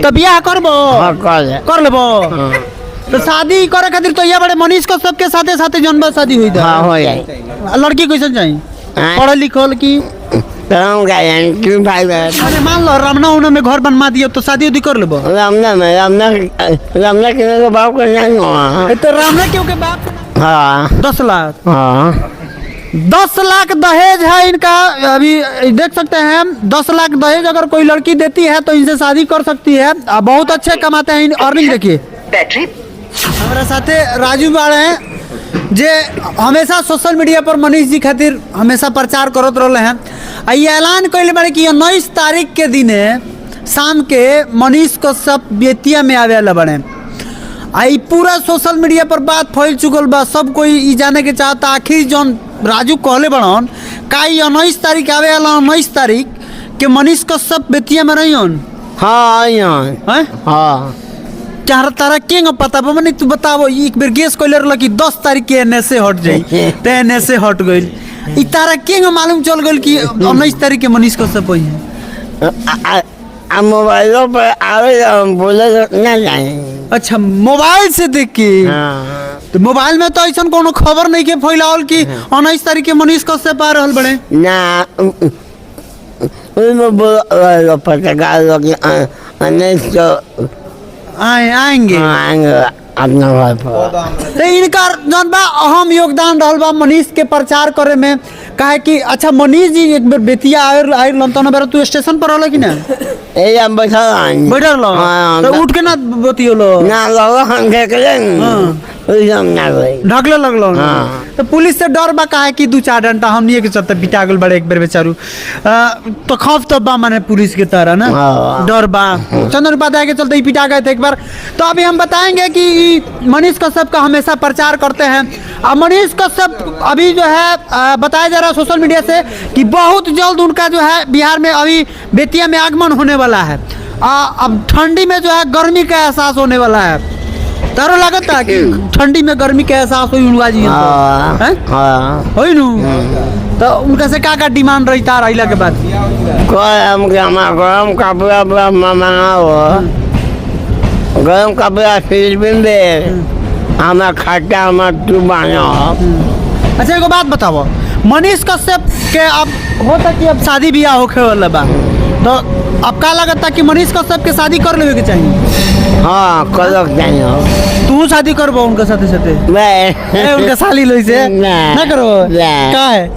तो बियाह करबो कर लेबो। तो शादी करे खातिर तो ये बड़े मनीष को सबके साथे साथे जनबा शादी हुई था। हाँ हो जाए। लड़की कैसे चाहिए? पढ़ल लिखल की? अरे मान लो रामना उना में घर बनवा दियो तो शादी उदी कर लेबो। रामना के बाप का नहीं हुआ। तो रामना क्यों के बाप? हाँ 10 लाख। हाँ 10 लाख दहेज है इनका। अभी देख सकते हैं 10 लाख दहेज अगर कोई लड़की देती है तो इनसे शादी कर सकती है। बहुत अच्छे कमाते हैं। अर्निंग देखिए। बैटरी हमारे साथे राजू बाड़ हैं जे हमेशा सोशल मीडिया पर मनीष जी खातिर हमेशा प्रचार करत रहे हैं। ये ऐलान कैले बारे कि 19 तारीख के दिन शाम के मनीष को सब बेतिया में आवे वाला बने। आई पूरा सोशल मीडिया पर बात फैल चुकल बा। सब कोई ई जाने के चाहता आखिर जौन राजू कहले बड़न का 19 तारीख आवे वाला 19 तारीख के मनीष को सब बेतिया में रही। हाँ हाँ चार तारा के पता बा मनी तू बताबो। एक बेर गेस कइले रहल कि 10 तारीख के एने से हट जाई ते एने से हट गइल। ई तारा के मालूम चल गइल कि 19 तारीख के मनीष को सब होई है। मोबाइल पर आवे बोले ना जाए। अच्छा मोबाइल से देख के। तो मोबाइल में तो ऐसा कोनो खबर नहीं के फैलावल कि 19 तारीख के मनीष को से पा रहल बड़े ना। उसमें बोलो पत्रकार लोग आएंगे अपना घर पर। तो इनका जौन बा अहम योगदान रहल बा मनीष के प्रचार करे में। काहे कि अच्छा मनीष जी एक बेर बेतिया आए लंतन बेर तू स्टेशन पर रहल कि ना? बैठल तो उठ के ना बतियोलो ना लोग हम ढकले लगलो। तो पुलिस से डर बा काहे कि 2-4 घंटा हमनी के चलते पिटा गेल बड़े एक बेर बेचारू। तो खौफ तो बा माने पुलिस के तरह ना डर बा। चंदन उपाध्याय के चलते पिटा गए थे एक बार। तो अभी हम बताएंगे कि मनीष कश्यप का हमेशा प्रचार करते हैं। अब मनीष कश्यप अभी जो है बताया जा रहा है सोशल मीडिया से कि बहुत जल्द उनका जो है बिहार में अभी बेतिया में आगमन होने वाला है। अब ठंडी में जो है गर्मी का एहसास होने वाला है। तारो लगता है कि ठंडी में गर्मी का एहसास हुई उनका जी होई नु। तो उनका से का डिमांड रही तार आइला के बाद? गरम कपड़ा मंगाओ। गरम कपड़ा फिल्म दे हमें खट्टा हमें तू बनो। अच्छा एगो बात बताओ मनीष कश्यप के अब होता कि अब शादी ब्याह होखे वाला बा। तो अब का लगता कि मनीष कश्यप के शादी कर लेवे के चाहिए? हाँ कर चाहिए। तू शादी करबो उनके साथे साथे? मैं उनका साली लोई से ना करो का है?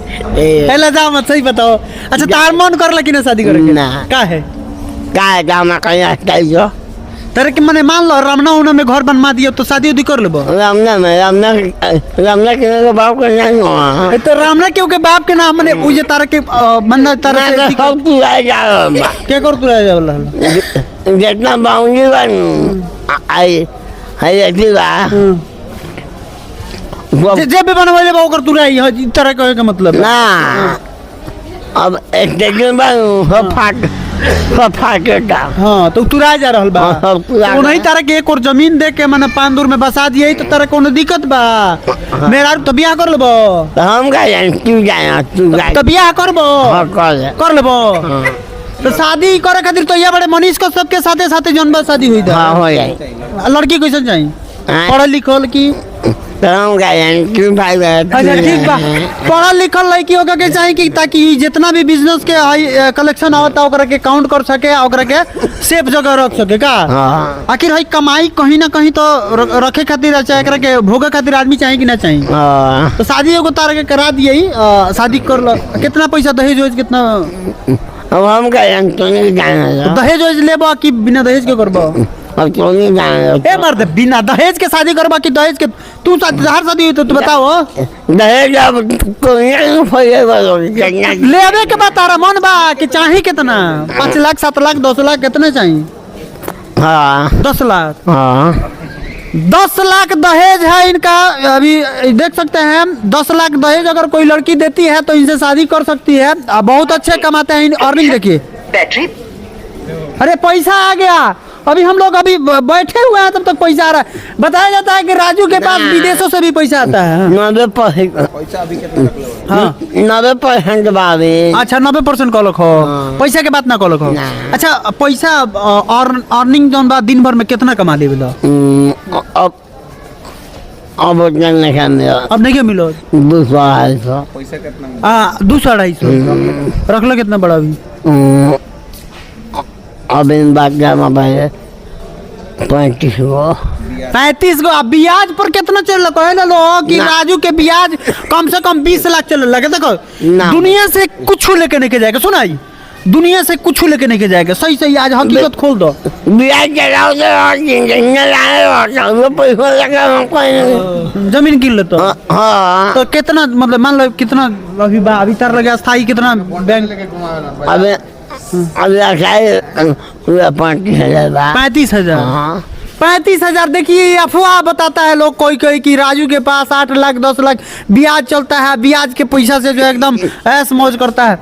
पहले जा मत सही बताओ। अच्छा तार मन करला कि ना शादी करे के? का है हम कहीं तेरे के मने मान लो रामना उना में घर बनवा दियो तो शादी उदी कर लेबो। रामना के बाप का नहीं हुआ। तो रामना क्यों के बाप के नाम मने उजे तारा के मन तारा से सब तू आ जा क्या कर तू रह जा जितना बाउंड्री बन आई है ऐसी जे भी बनवाले बा ओकर तू रही है तरह कहे का मतलब ना। अब स्टेशन बन फाटेगा। हाँ तो तू रह जा रहल बा। तो नहीं तारा के एक और जमीन दे के मने 5 दूर में बसा दिए तो तारा कोनो दिक्कत बा? मेरा तो बियाह कर लेबो। हम का तू तो बियाह करबो कर लेबो। तो शादी करे खातिर तो ये बड़े मनीष को सबके साथे साथे जनबा शादी हुई था। हो जाए। लड़की कैसे चाहिए? पढ़ल लिखल की? अच्छा ठीक बा। पढ़ल लिखल लड़की होकर के चाहिए कि ताकि जितना भी बिजनेस के कलेक्शन आवता ओकरा के काउंट कर सके ओकरा के सेफ जगह रख सके का। आखिर है कमाई कहीं ना कहीं तो रखे खातिर चाहे एकरा के भोगे खातिर आदमी चाहिए कि ना चाहिए? तो शादी एगो तार के करा दिए शादी कर लो। कितना पैसा दहेज वहेज कितना? अब हम दहेज वहेज लेबो कि बिना दहेज के करबो? ए मर्द बिना दहेज के शादी करबा कि दहेज के? तू हर शादी हुई तो तू बताओ। दहेज लेबे के बाद तारा मन बा कि चाहिए कितना? 5 लाख 7 लाख 10 लाख कितने चाहिए? 10 लाख। 10 लाख दहेज है इनका। अभी देख सकते हैं 10 लाख दहेज अगर कोई लड़की देती है तो इनसे शादी कर सकती है। बहुत अच्छे कमाते हैं। अर्निंग देखिए। बैटरी अरे पैसा आ गया अभी हम लोग अभी बैठे हुए हैं तब तक पैसा आ रहा है। बताया जाता है कि राजू के पास विदेशों से भी पैसा आता है। 90% हाँ 90% बाबे अच्छा 90% कॉलक हो, पैसा के बात ना कॉलक हो। अच्छा पैसा अर्निंग जौन बा दिन भर में कितना कमा ले बिलो? अब उतना नहीं खाने अब नहीं क्या मिलो? 200 हाँ 200-250 रख लो कितना बड़ा अभी? अब इन बात जमा पाए 35 गो 35 गो। अब ब्याज पर कितना चल रहा है लो कि ना। राजू के ब्याज कम से कम 20 लाख चल रहा है। देखो ना। दुनिया से कुछ लेके नहीं के जाएगा, सुनाई दुनिया से कुछ लेके नहीं के जाएगा। सही सही आज हकीकत खोल दो। ब्याज चलाओ तो पैसा लगा जमीन किन ले तो हाँ तो कितना मतलब मान लो कितना अभी तर लगे स्थाई कितना बैंक? अबे अभी 35,000 35,000 35,000। देखिए अफवाह बताता है लोग कोई कोई कि राजू के पास 8 लाख 10 लाख ब्याज चलता है, ब्याज के पैसा से जो एकदम ऐश मौज करता है।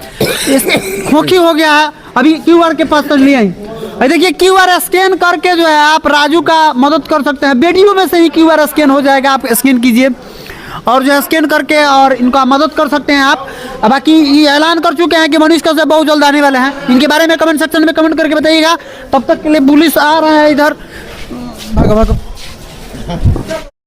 खोखी हो गया है। अभी QR के पास तो लिए आई देखिए QR स्कैन करके जो है आप राजू का मदद कर सकते हैं। वीडियो में से ही QR स्कैन हो जाएगा, आप स्कैन कीजिए और जो है स्कैन करके और इनका मदद कर सकते हैं आप। बाकी ये ऐलान कर चुके हैं कि मनीष कश्यप बहुत जल्द आने वाले हैं। इनके बारे में कमेंट सेक्शन में कमेंट करके बताइएगा। तब तक के लिए पुलिस आ रहा है इधर। भागो भागो।